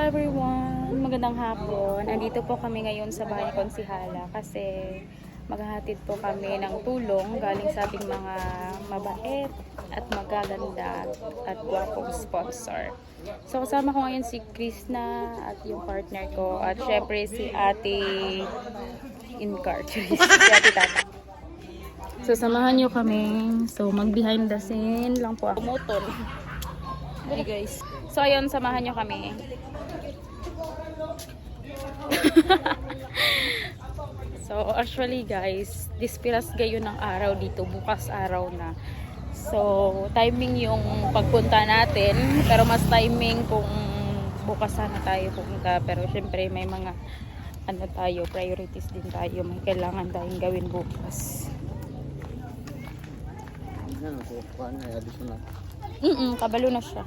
everyone! Magandang hapon. Andito po kami ngayon sa bahay ni Konsihala kasi maghahatid po kami ng tulong galing sa ating mga mabait at magaganda at gwapong sponsor. So kasama ko ngayon si Krishna at yung partner ko at syempre si Ate Incar. Si Ate Tata. So samahan nyo kami. So mag behind the scene lang po ako. Motor. Hey guys. So ayun, samahan nyo kami. So actually guys, dispiras gayon ng araw dito, bukas araw na. So timing yung pagpunta natin, pero mas timing kung bukas sana tayo pupunta. Pero syempre may mga ano tayo, priorities din tayo, may kailangan tayong gawin bukas. Kabalo na siya.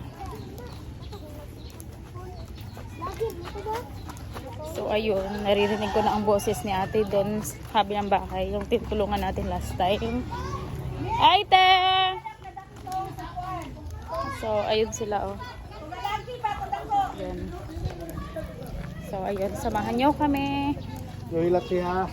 So ayun, naririnig ko na ang boses ni ate doon sa kabilang bahay, yung tinutulungan natin last time. Ate! So ayun sila oh. Ayan. So ayun, samahan nyo kami. Yohilat siya.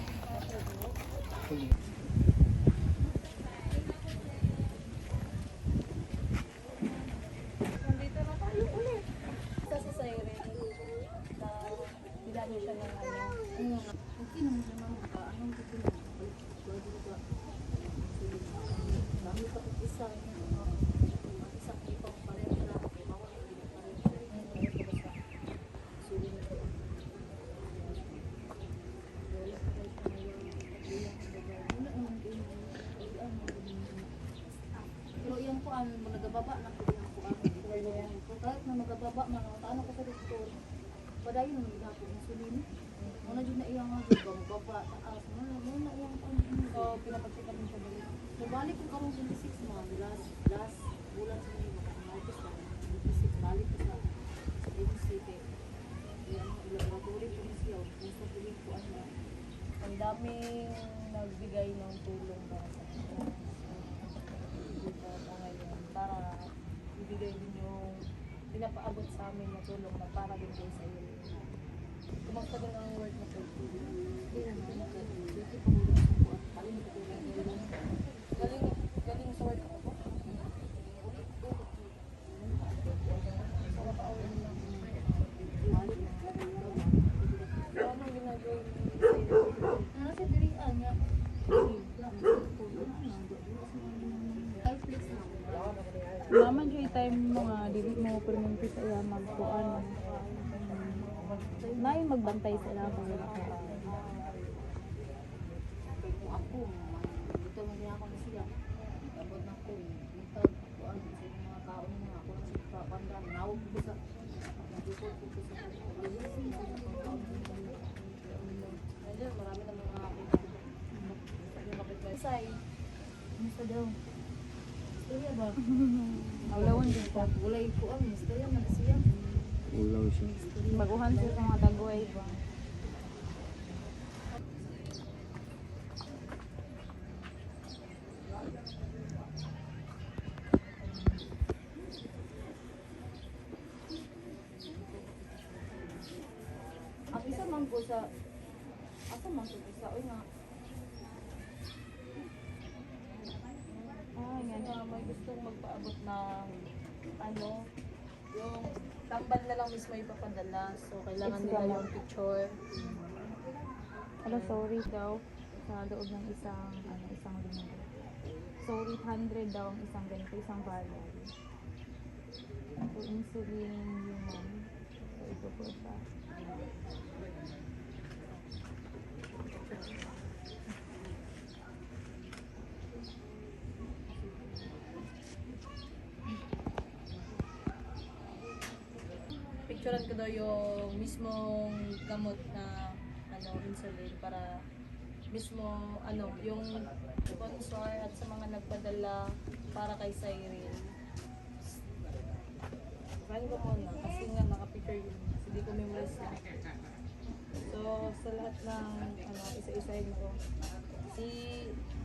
Magababa na ko din ako kahit na magababa man ano ko sa doktor padayon naman gihapon ang sulin mo na jud na iyang nga jud magbaba taas mo na iyang so pinapagsikan din siya balik so balik ko karong 26 mga last bulan sa mga Martes na 26 balik ko sa City yung laboratory ko siya gusto ko din ko ano ang daming nagbigay ng tulong para sa para ibigay din yung pinapaabot sa amin na tulong na para din kayo sa iyo. Kumasta din ang work na po. Galing sa work ako. Ano ginagawa ano sa dirian niya? Naman joy time mga dili mo perminti sa iya magkuan. Nay magbantay sila kung wala ka. Ako, dito man niya ako na siya. Abot na ko, dito kuan sa mga kaon niya ako sa pandan. Nawag ko sa dito ko sa ayun, marami na mga kapitbahay. Musta daw? Istorya ba? Aulawan din ka. Gulay ko ang istorya na siya. Ulaw siya. Baguhan sa mga dagway ba. Ang isa man ko sa asa man ko sa oy nga may gustong magpaabot ng ano yung tambal na lang mismo ipapadala so kailangan nila yung picture. Hello, sorry daw sa loob ng isang linggo. So 800 daw ang isang ganito, isang value. So insulin yung so ito po siya. Picturean ko daw yung mismong gamot na insulin para mismo yung sponsor at sa mga nagpadala para kay Cyril. Friend ko muna kasi nga naka-picture yun. Hindi ko memorize na. So sa lahat ng isa-isahin ko.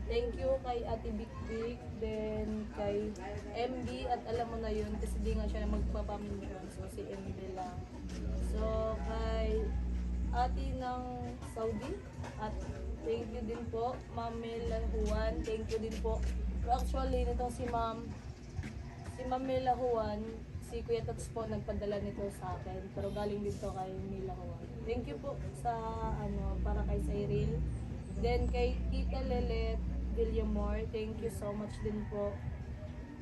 Thank you kay Ate Big Big, then kay MB, at alam mo na yun kasi di nga siya magpapamilyon, so si MB lang. So you din po, Ma'am Mela Juan. Thank you din po. Pero actually, nitong si Ma'am Mela Juan, si Kuya Tots po nagpadala nito sa akin. Pero galing din to kay Mela Juan. Thank you po sa para kay Cyril. Then kay Tita Lelet Villamor, thank you so much din po.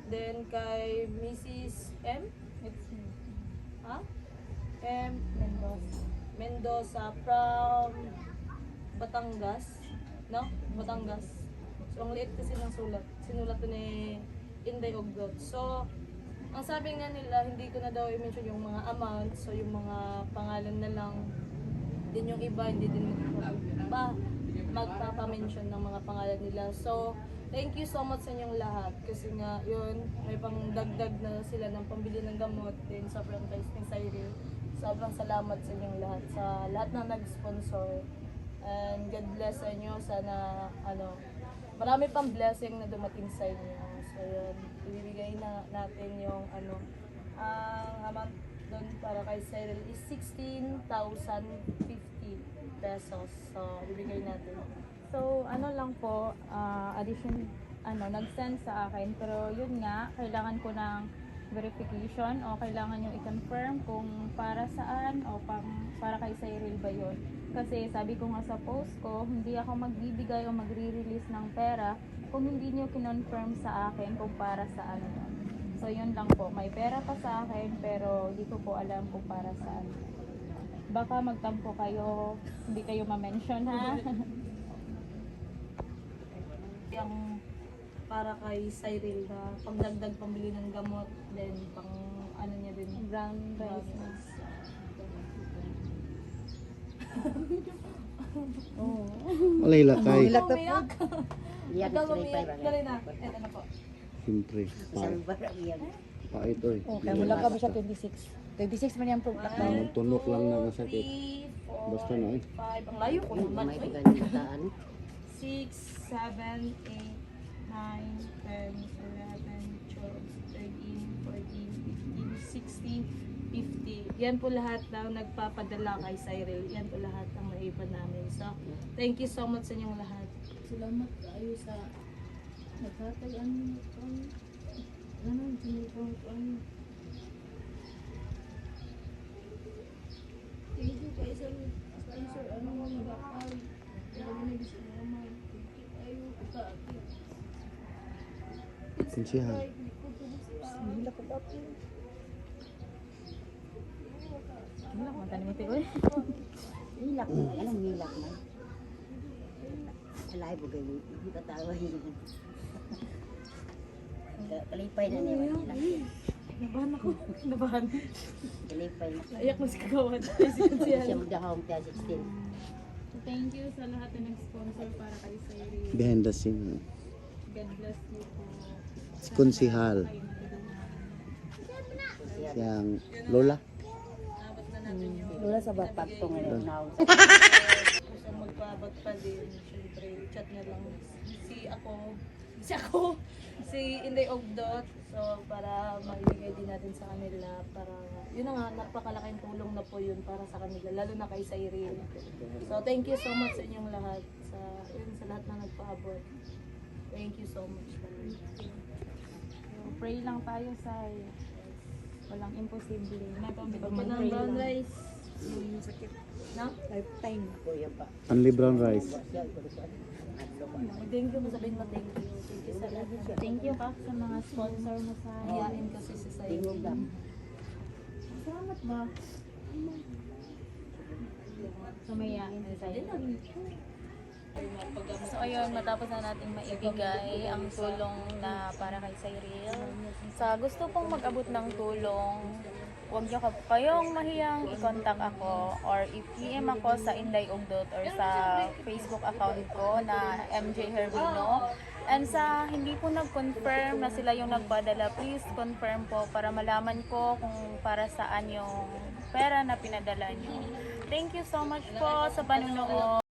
Then kay Mrs. M. It's me. Ha? M. Mendoza. Mendoza from Batangas. No? Batangas. So, ang liit kasi ng sulat. Sinulat to ni Inday Ogdot. So, ang sabi nga nila, hindi ko na daw i-mention yung mga amount. So, yung mga pangalan na lang. Din yung iba, hindi din magpapamention ng mga pangalan nila. So, thank you so much sa inyong lahat. Kasi nga, yun, may pang dagdag na sila ng pambili ng gamot. Then, sa franchise ni Cyril. Sobrang salamat sa inyong lahat. Sa lahat na nag-sponsor. And God bless sa inyo. Sana, marami pang blessing na dumating sa inyo. So, yun, ibibigay na natin yung, ang amount doon para kay Cyril is 16,050 pesos. So, ibibigay natin. So, lang po, nag-send sa akin. Pero yun nga, kailangan ko ng verification o kailangan nyo i-confirm kung para saan o para kay Cyril ba yun. Kasi sabi ko nga sa post ko, hindi ako magbibigay o magre-release ng pera kung hindi nyo kinonfirm sa akin kung para saan yun. So, yun lang po. May pera pa sa akin pero hindi ko po alam kung para saan. Baka magtampo kayo, hindi kayo ma-mention ha. Yung para kay Cyril na pangdagdag pambili ng gamot, then pang niya din. Brown rice na. Oo. Wala hilakay. Umiyak. Iyak Ikaw na umiyak. Dali na. Eto na po. Siyempre. Isang barang iyak. Pait oy. Okay, wala ka ba siya 26? 26 man yung Ang tunok lang na masakit. 3, 4, Basta na eh. 5. Ang layo ko naman. May Oy. pagalitaan. 6, 7, 8, 9, 10, 11, 12, 13, 14, 15, 16, 50. Yan po lahat na nagpapadala kay Cyril. Yan po lahat ang naipan namin. So, thank you so much sa inyong lahat. Salamat kayo sa nagtatayan mo ito. Thank you kayo sa sponsor. Ano mo nagakal. Ano na gusto naman. Ayaw ko ka. Kunsihan. Hila ko ba? Wala ko tanim ito eh. Hilak mo. Anong hilak mo? Alay mo kayo. Hindi ka tawa yun. Kalipay na niya. Nabahan ako. Nabahan. Kalipay na. Ayak mo si Kagawan. Siya magdahong tayo 16. So, thank you sa lahat na nag-sponsor para kay Cyril. Behind the scene. God bless you po. Si Konsihal. Siyang Lola. Abot na natin yung Wala sa bapat to ngayon now. gusto magpaabot pa din. Siyempre, chat na lang. Si Inday Ogdot. So, para maibigay din natin sa kanila. Para, yun na nga, napakalaking tulong na po yun para sa kanila. Lalo na kay Cyril. So, thank you so much sa inyong lahat. Sa lahat na nagpaabot. Thank you so much. So, pray lang tayo sa walang imposible. Pag ng brown rice. Sakit. No? Lifetime. Kuya pa. Only brown rice. Thank you. Masabihin mo thank you. Thank you sa lahat. Thank you ka sa mga sponsor mo sa Hiyain kasi si Cyril. Salamat ba? Sumayain si Cyril. So ayun, matapos na natin maibigay ang tulong na para kay Cyril. Sa gusto pong mag-abot ng tulong, huwag niyo kayong mahiyang i-contact ako or i-PM ako sa Inday Ogdot or sa Facebook account ko na MJ Hervino. And sa hindi po nag-confirm na sila yung nagpadala, please confirm po para malaman ko kung para saan yung pera na pinadala niyo. Thank you so much po sa panunood.